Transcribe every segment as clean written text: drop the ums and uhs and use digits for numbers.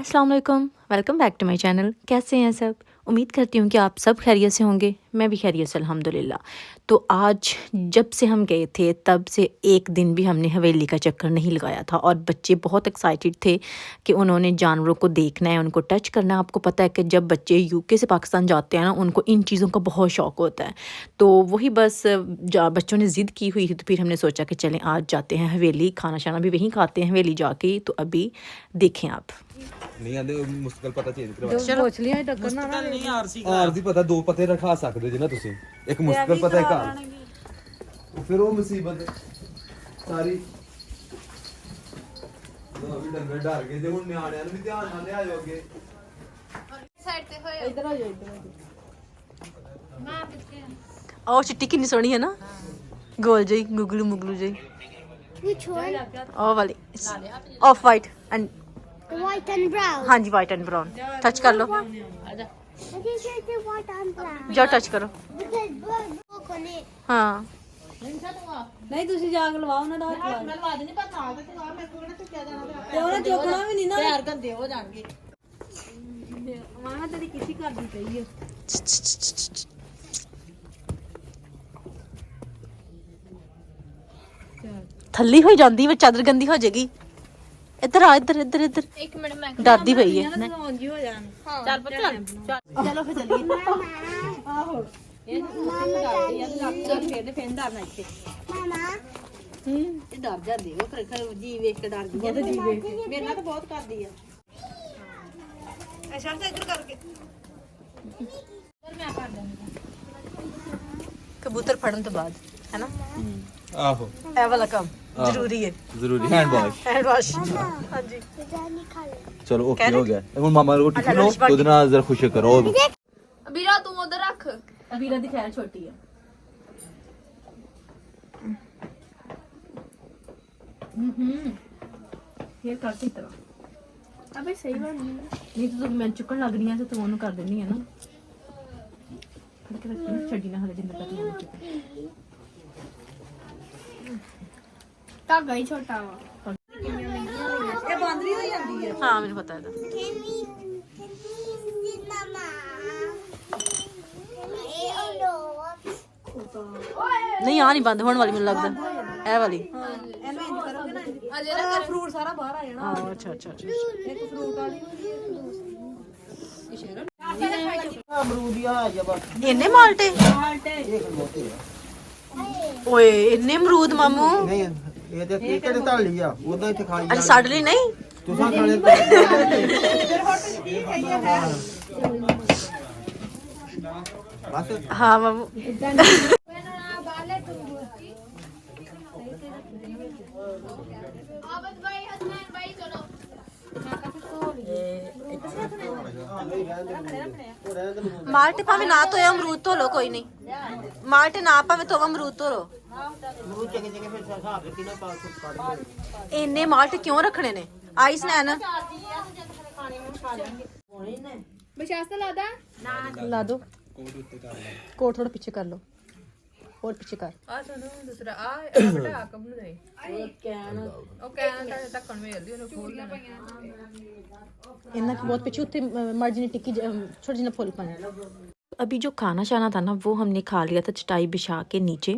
अस्सलाम वालेकुम, welcome back to my channel. कैसे हैं सब? उम्मीद करती हूँ कि आप सब खैरियत से होंगे। मैं भी खैरियत से अल्हम्दुलिल्लाह। तो आज जब से हम गए थे तब से एक दिन भी हमने हवेली का चक्कर नहीं लगाया था और बच्चे बहुत एक्साइटेड थे कि उन्होंने जानवरों को देखना है, उनको टच करना है। आपको पता है कि जब बच्चे यूके से पाकिस्तान जाते हैं ना, उनको इन चीज़ों का बहुत शौक़ होता है। तो वही बस बच्चों ने ज़िद की हुई थी, तो फिर हमने सोचा कि चलें आज जाते हैं हवेली, खाना शाना भी वहीं खाते हैं हवेली जाके। तो अभी देखें आप। नहीं आंदे मुश्किल पता चेंज करवा चलो टक्कर ना नहीं आरसी पता दो पते रखा सकते जी ना ਤੁਸੀਂ ਇੱਕ ਮੁਸ਼ਕਿਲ ਪਤਾ ਹੈ ਘਰ ਫਿਰ ਉਹ ਮੁਸੀਬਤ ਸਾਰੀ ਉਹ ਵੀ ਡੰਗਰ ਡਰ ਗਏ ਜੇ ਹੁਣ ਨਿਆਣਿਆਂ ਨੂੰ ਵੀ ਧਿਆਨ ਨਾਲ ਲਿਆਇਓ ਅੱਗੇ ਸਾਈਡ ਤੇ ਹੋਇਆ ਇਧਰ ਆ ਜਾ ਇਧਰ ਮਾਂ ਪਿੱਛੇ और चिट्टी कितनी सोहनी है ना, गोल जी गुगलू मुगलू जी। Which one? ओ वाली of white and White and brown. हाँ जी वाइट एंड ब्राउन। टच कर लो, I think it's the white and brown. जाओ टच करो। Because bird walk on it. हाँ ਨਹੀਂ ਤੁਸੀਂ ਜਾ ਕੇ ਲਵਾਓ ਨਾ ਦਾ ਹੱਥ ਮੈਂ ਲਵਾ ਦੇਣੀ ਪਰ ਨਾਲ ਤੇ ਲਵਾ ਮੇਰੇ ਕੋਲ ਨਾ ਚੁੱਕਿਆ ਜਾਣਾ ਤੇ ਉਹਨੇ ਚੁੱਕਣਾ ਵੀ ਨਹੀਂ ਨਾ ਤਿਆਰ ਗੰਦੇ ਹੋ ਜਾਣਗੇ ਮਾਂ ਤੇਰੀ ਕਿਸੇ ਘਰ ਦੀ ਪਈ ਹੈ थल्ली हो जाती है, चादर गंदी हो जाएगी। इधर आ, इधर इधर इधर। ਇੱਕ ਮਿੰਟ ਮੈਂ डरदी पई है। ਉਂਝ ਹੋ ਜਾਣ ਚੱਲ ਪੁੱਤ ਚਲੋ ਫੇ ਚੱਲੀਏ ਆਹੋ ਇਹ ਡਰਦੀ ਆ ਲੱਗ ਫੇਰ ਫੇਂਦਰ ਨਾ ਇੱਥੇ Mama. ਇਹ ਡਰ ਜਾਂਦੀ ਉਹ ਖਰੇ ਜੀ ਵੇਖ ਕੇ ਡਰ ਗਈ ਬਹੁਤ ਜੀ ਵੇਖ ਕੇ ਮੇਰੇ ਨਾਲ ਤਾਂ ਬਹੁਤ ਕਰਦੀ ਆ ਅੱਛਾ ਤਾਂ ਇੱਧਰ ਕਰਕੇ ਮੈਂ ਕਰ ਦਿੰਦੀ कबूतर फड़न तो बाद है ना, ਆਹੋ ए वाला काम जरूरी है। ਜ਼ਰੂਰੀ ਹੈਂਡ ਵਾਸ਼ हैंड वॉश। हाँ जी Daddy color. ਚਲੋ ਓਕੇ ਹੋ ਗਿਆ ਹੁਣ ਮਾਮਾ ਨੂੰ ਰੋਟੀ ਖਿਲਾਓ ਤੇ ਉਹਦੇ ਨਾਲ ਜ਼ਰਾ ਖੁਸ਼ ਕਰੋ ਵੀਰਾ ਤੂੰ ਉਧਰ ਰੱਖ अबीरा दी खैर छोटी है। ये करती तरह ਅਬੇ ਸਹੀ ਬਣ ਗਈ नहीं तो मैं चुकन लग रही है तो तू ओनू कर देनी है ना, फड़ के रखी ना, छड़ी ना हले दिन तक नहीं चुकन। ਧਾਗਾ ਹੀ ਛੋਟਾ ਵਾ ਇਹ ਬਾਂਦਰੀ ਹੋ ਜਾਂਦੀ ਹੈ हाँ मैंने पता है। Can we see Mama? Oh no. नहीं यहाँ नहीं बंद होने वाली, मुझे लगता है ए वाली। ਇਹਨੂੰ ਇੰਜ ਕਰੋਗੇ ਨਾ ਅਜੇ ਨਾ ਫਰੂਟ ਸਾਰਾ ਬਾਹਰ ਆ ਜਾਣਾ हाँ अच्छा अच्छा अच्छा। ਇੱਕ ਫਰੂਟ ਵਾਲੀ इन्ने माल्टे ओए इन्ने अमरूद मामू। ਨਹੀਂ ਇਹ ਤੇ ਕਿਹੜੇ ਧੜ ਲਈ ਆ ਉਦਾਂ ਇੱਥੇ ਖਾਈ अच्छा साढ़े लिए नहीं। ਤੁਸੀਂ ਖਾਣੇ ਬਸ हाँ मामू। माल्टे भावे ना तो अमरूद धो लो, कोई नहीं। माल्टे ना भावे तो अमरूद धो लो। ਮੂੰਹ ਚੰਗੇ ਚੰਗੇ ਫਿਰ ਹਿਸਾਬ ਦਿੱਤੀ ਨਾ ਪਾ ਕੱਢ इन्ने माल्टे क्यों रखने ने? आइस नैन ਬਸ਼ਾਸਤਾ ਲਾਦਾ ला दो, कोट थोड़ा पीछे कर लो और पीछे कर। ਆ ਸੁਣੋ ਦੂਸਰਾ ਆ ਬਟਾ ਕਮ ਨੂੰ ਦੇ ਉਹ ਕਹਿਣ ਦਾ ਢੱਕਣ ਵੇਲਦੀ ਉਹਨੂੰ ਖੋਲ ਲੈਣਾ इन्ना की बहुत पीछे उत्ते मर्जी ने टिक्की छोटी जी फुल पाए। अभी जो खाना शाना था ना वो हमने खा लिया था चटाई बिछा के नीचे।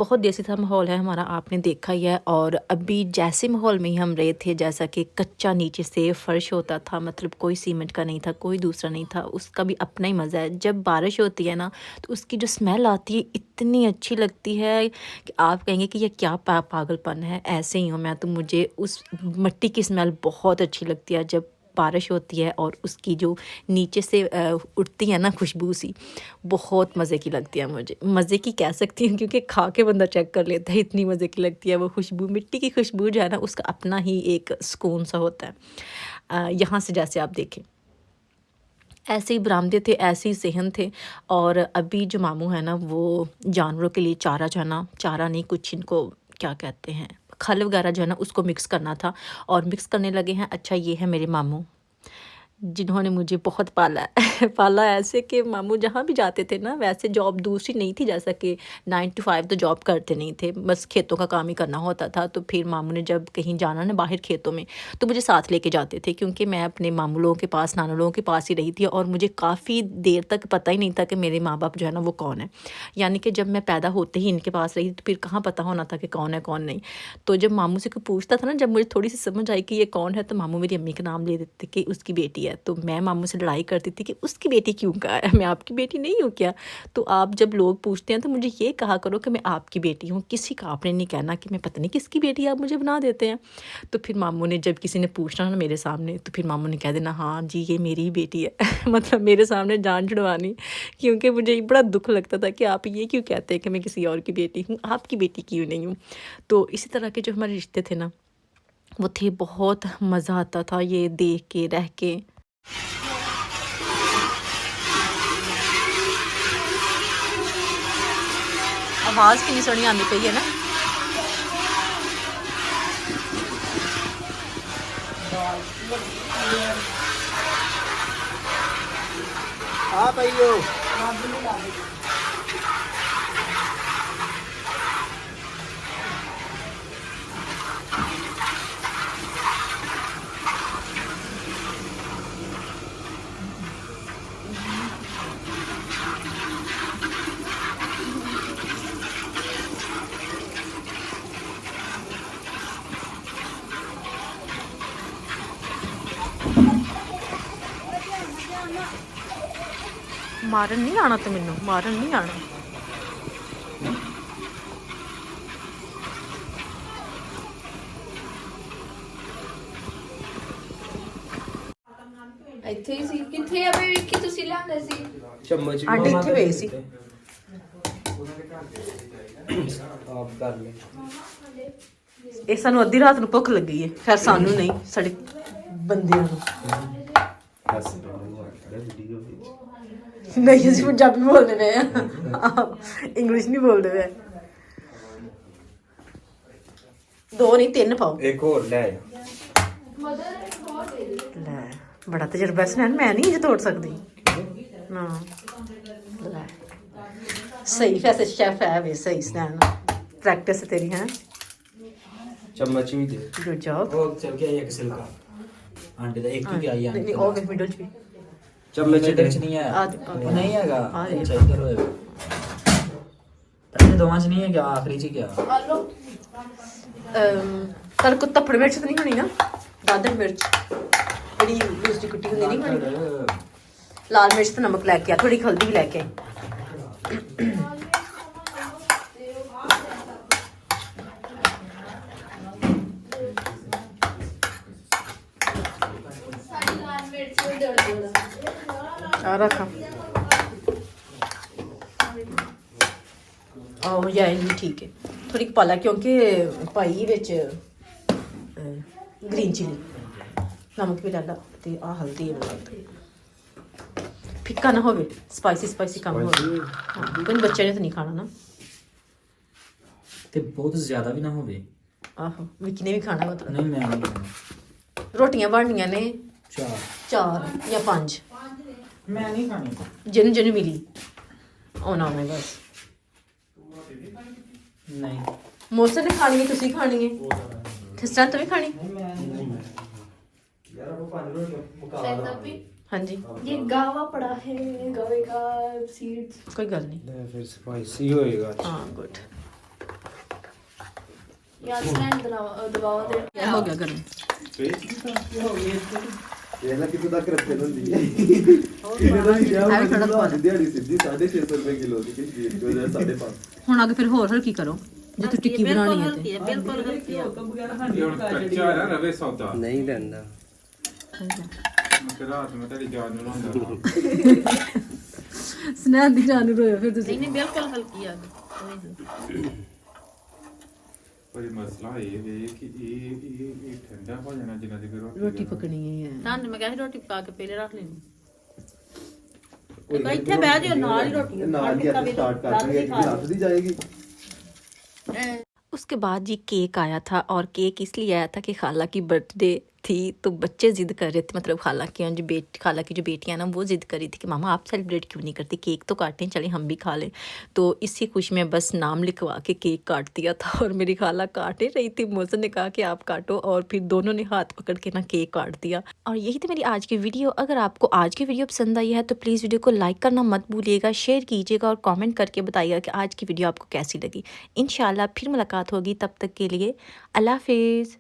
बहुत देसी सा माहौल है हमारा, आपने देखा ही है। और अभी जैसे माहौल में ही हम रहे थे, जैसा कि कच्चा नीचे से फर्श होता था, मतलब कोई सीमेंट का नहीं था, कोई दूसरा नहीं था, उसका भी अपना ही मज़ा है। जब बारिश होती है ना तो उसकी जो स्मेल आती है इतनी अच्छी लगती है कि आप कहेंगे कि ये क्या पागलपन है। ऐसे ही हूँ मैं तो, मुझे उस मिट्टी की स्मेल बहुत अच्छी लगती है जब बारिश होती है और उसकी जो नीचे से उठती है ना खुशबू सी, बहुत मज़े की लगती है मुझे। मज़े की कह सकती हूँ क्योंकि खा के बंदा चेक कर लेता है, इतनी मज़े की लगती है वो खुशबू। मिट्टी की खुशबू जो है ना उसका अपना ही एक सुकून सा होता है। यहाँ से जैसे आप देखें ऐसे ही बरामदे थे, ऐसे ही सेहन थे। और अभी जो मामू है ना वो जानवरों के लिए चारा जो है ना, चारा नहीं कुछ इनको क्या कहते हैं, खल वगैरह जो है ना उसको मिक्स करना था और मिक्स करने लगे हैं। अच्छा ये है मेरे मामू, जिन्होंने मुझे बहुत पाला पाला ऐसे कि मामू जहाँ भी जाते थे ना, वैसे जॉब दूसरी नहीं थी, जैसा कि 9 to 5 तो जॉब करते नहीं थे, बस खेतों का काम ही करना होता था। तो फिर मामू ने जब कहीं जाना ना बाहर खेतों में, तो मुझे साथ लेके जाते थे, क्योंकि मैं अपने मामू लोगों के पास, नानू लोगों के पास ही रही थी, और मुझे काफ़ी देर तक पता ही नहीं था कि मेरे माँ बाप जो है ना वो कौन है। यानी कि जब मैं पैदा होते ही इनके पास रही, तो फिर कहाँ पता होना था कि कौन है कौन नहीं। तो जब मामू से कोई पूछता था ना, जब मुझे थोड़ी सी समझ आई कि ये कौन है, तो मामू मेरी अम्मी का नाम ले देते कि उसकी बेटी है। तो मैं मामू से लड़ाई करती थी कि उसकी बेटी क्यों कहा है, मैं आपकी बेटी नहीं हूँ क्या? तो आप जब लोग पूछते हैं तो मुझे ये कहा करो कि मैं आपकी बेटी हूँ, किसी का आपने नहीं कहना कि मैं पता नहीं किसकी बेटी आप मुझे बना देते हैं। तो फिर मामू ने, जब किसी ने पूछना ना मेरे सामने, तो फिर मामू ने कह देना हाँ जी ये मेरी ही बेटी है मतलब मेरे सामने जान छुड़वानी, क्योंकि मुझे बड़ा दुख लगता था कि आप ये क्यों कहते हैं कि मैं किसी और की बेटी हूँ, आपकी बेटी क्यों नहीं हूँ। तो इसी तरह के जो हमारे रिश्ते थे ना वो थे, बहुत मज़ा आता था ये देख के, रह के। आवाज़ कितनी सोहनी आती पई है ना। आप आइयो। ਮਾਰਨ ਨਹੀਂ ਆਣਾ, ਤੇ ਮੈਨੂੰ ਮਾਰਨ ਨਹੀਂ ਆਣਾ। ਇੱਥੇ ਹੀ ਸੀ। ਕਿੱਥੇ ਆ ਬਈ ਵਿੱਕੀ, ਤੁਸੀਂ ਲਿਆਂਦੇ ਸੀ? चम्मच ਆਂਟੀ ਇੱਥੇ ਪਏ ਸੀ। आप कर ले। ਇਹ ਸਾਨੂੰ ਅੱਧੀ ਰਾਤ ਨੂੰ ਭੁੱਖ ਲੱਗੀ ਹੈ, ਖੈਰ ਸਾਨੂੰ ਨਹੀਂ, ਸਾਡੇ ਬੰਦਿਆਂ ਨੂੰ। ਬਸ ਵੀਡੀਓ ਨਹੀਂ ਅਸੀਂ ਪੰਜਾਬੀ ਬੋਲਦੇ ਪਏ ਆ, ਇੰਗਲਿਸ਼ ਨਹੀਂ ਬੋਲਦੇ ਪਏ। 2 ਨਹੀਂ 3 ਪਾਓ। एक और ले आया। ਲੈ ਬੜਾ ਤਜਰਬਾ ਸੁਣਨ, ਮੈਂ ਨਹੀਂ ਇਹ ਤੋੜ ਸਕਦੀ ਨਾ। ਲੈ ਸਹੀ ਫੈਸੇ ਸ਼ੈਫ ਹੈ ਵੇ, ਸਹੀ ਸੁਣਨ ਪ੍ਰੈਕਟਿਸ ਤੇਰੀ ਹੈ। चम्मच भी दे। Good job. वो चल गया एक सिल्का आंटे का एक ही क्या ਨਹੀਂ ਨਹੀਂ ਉਹ ਮਿਡਲ ਚ ਵੀ चम्मच इधर च नहीं है आध पा- वो नहीं हैगा आ गया। अच्छा इधर होएगा पहले दोवां च नहीं है क्या आखिरी च क्या ਪਰ ਕੋ ਤੱਪੜ ਮਿਰਚ ਤਾਂ ਨਹੀਂ ਹੋਣੀ ਨਾ, ਦਾਦਰ ਮਿਰਚ ਜਿਹੜੀ ਦੂਸਰੀ ਕੁੱਟੀ ਹੁੰਦੀ ਨਹੀਂ ਹੋਣੀ। ਲਾਲ ਮਿਰਚ ਤੇ ਨਮਕ ਲੈ ਕੇ ਆ, ਥੋੜੀ ਹਲਦੀ ਵੀ ਲੈ ਕੇ ਆਈ। ਆ ਰੱਖਾਂ ਆਹ ਯਾ ਇਹ ਵੀ ਠੀਕ ਹੈ, ਥੋੜੀ ਪਾ ਲਾ, ਕਿਉਂਕਿ ਪਾਈ ਵਿੱਚ ਗ੍ਰੀਨ ਚਿਲੀ, ਨਮਕ ਵੀ ਡਾਲਾ ਤੇ ਆ ਹਲਦੀ ਹੈ, ਫਿੱਕਾ ਨਾ ਹੋਵੇ, ਸਪਾਈਸੀ ਕੰਮ ਹੋਵੇ। ਹਾਂ ਕੋਈ ਬੱਚੇ ਨੇ ਤਾਂ ਨਹੀਂ ਖਾਣਾ ਨਾ। ਤੇ ਬਹੁਤ ਜ਼ਿਆਦਾ ਵੀ ਨਾ ਹੋਵੇ। ਆਹੋ ਵਿੱਕੀ ਨੇ ਵੀ ਖਾਣਾ ਮਤਲਬ। ਨਹੀਂ ਮੈਂ ਨਹੀਂ ਖਾਣਾ। ਰੋਟੀਆਂ ਬਣਨੀਆਂ ਨੇ ਚਾਰ 4 ਜਾਂ 5, ਮੈਂ ਨਹੀਂ ਖਾਣੀ। ਜਿਹਨੂੰ ਮਿਲੀ ਆਉਣਾ ਮੈਂ ਬਸ। ਨਹੀਂ ਮੋਸਾ ਨੇ ਖਾਣੀ ਹੈ, ਤੁਸੀਂ ਖਾਣੀ ਹੈ, ਕਿਸ ਤਰ੍ਹਾਂ ਤੂੰ ਵੀ ਖਾਣੀ? ਮੈਂ ਨਹੀਂ ਯਾਰ ਉਹ 5 ਰੋਟੀ ਮੁਕਾ ਹਾਂਜੀ ये गावा पड़ा है, गावे का सीड्स। ਕੋਈ ਗੱਲ ਨਹੀਂ। ले फिर स्पाइसी होएगा। ਹਾਂ ਗੁੱਡ। यार स्टैंड दबाओ दे। ਇਹ ਹੋ ਗਿਆ ਗਰਮ। ਇਹ ਨਾ ਕਿਤੇ ਤੱਕ ਰੱਖੇ ਹੁੰਦੀ ਹੈ ਇਹਨਾਂ ਦੀ ਐਵੇਂ ਥੋੜ੍ਹਾ ਪਾ ਜਾਨ ਦਿਹਾੜੀ ਸਿੱਧੀ 650 ਰੁਪਏ ਕਿਲੋ ਦੀ ਕਿ 5.5 ਹੁਣ ਅੱਗੇ ਫਿਰ ਹੋਰ ਕੀ ਕਰੋ, ਜੇ ਤੂੰ ਟਿੱਕੀ ਬਣਾਉਣੀ ਹੈ ਤੇ बिल्कुल हल्की है। ਕੱਚਾ ਨਾ ਰਵੇ ਸੌਦਾ नहीं लेना। ਮੈਂ ਰਾਤ ਨੂੰ ਤੇਰੀ ਜਾਨ ਨੂੰ ਲਾਉਂਦਾ ਸਨੈਹ ਦੀ ਜਾਨ ਰੋਇਆ ਫਿਰ ਤੁਸੀਂ। नहीं बिल्कुल हल्की है। ਪਰ ਮਸਲਾ ਇਹ ਵੇ ਕਿ ਇਹ ਠੰਡਾ ਹੋ ਜਾਣਾ ਜਿੰਨਾ ਦੀ ਰੋਟੀ ਪਕਣੀ ਹੈ। ਤੁਹਾਨੂੰ ਮੈਂ ਕਿਹਾ ਸੀ ਰੋਟੀ ਪਕਾ ਕੇ ਪਹਿਲੇ ਰੱਖ ਲੈਣੀ। ਤੇ ਇੱਥੇ ਬਹਿ ਜਾਓ, ਨਾਲ ਹੀ ਰੋਟੀ ਨਾਲ ਹੀ ਅੱਜ ਸਟਾਰਟ ਕਰ ਦਾਂਗੇ ਕਿ ਲੱਭਦੀ ਜਾਏਗੀ। उसके बाद जी केक आया था, और केक इसलिए आया था कि खाला की बर्थडे थी तो बच्चे ज़िद कर रहे थे, मतलब खाला की जो बेटियाँ ना वो ज़िद कर रही थी कि मामा आप सेलिब्रेट क्यों नहीं करती, केक तो काटें, चलें हम भी खा लें। तो इसी खुशी में बस नाम लिखवा के केक काट दिया था और मेरी खाला काट ही रही थी, मोहसिन ने कहा कि आप काटो और फिर दोनों ने हाथ पकड़ के ना केक काट दिया। और यही थी मेरी आज की वीडियो। अगर आपको आज की वीडियो पसंद आई है तो प्लीज़ वीडियो को लाइक करना मत भूलिएगा, शेयर कीजिएगा और कॉमेंट करके बताइएगा कि आज की वीडियो आपको कैसी लगी। इंशाल्लाह फिर मुलाकात होगी, तब तक के लिए अल्लाह हाफिज़।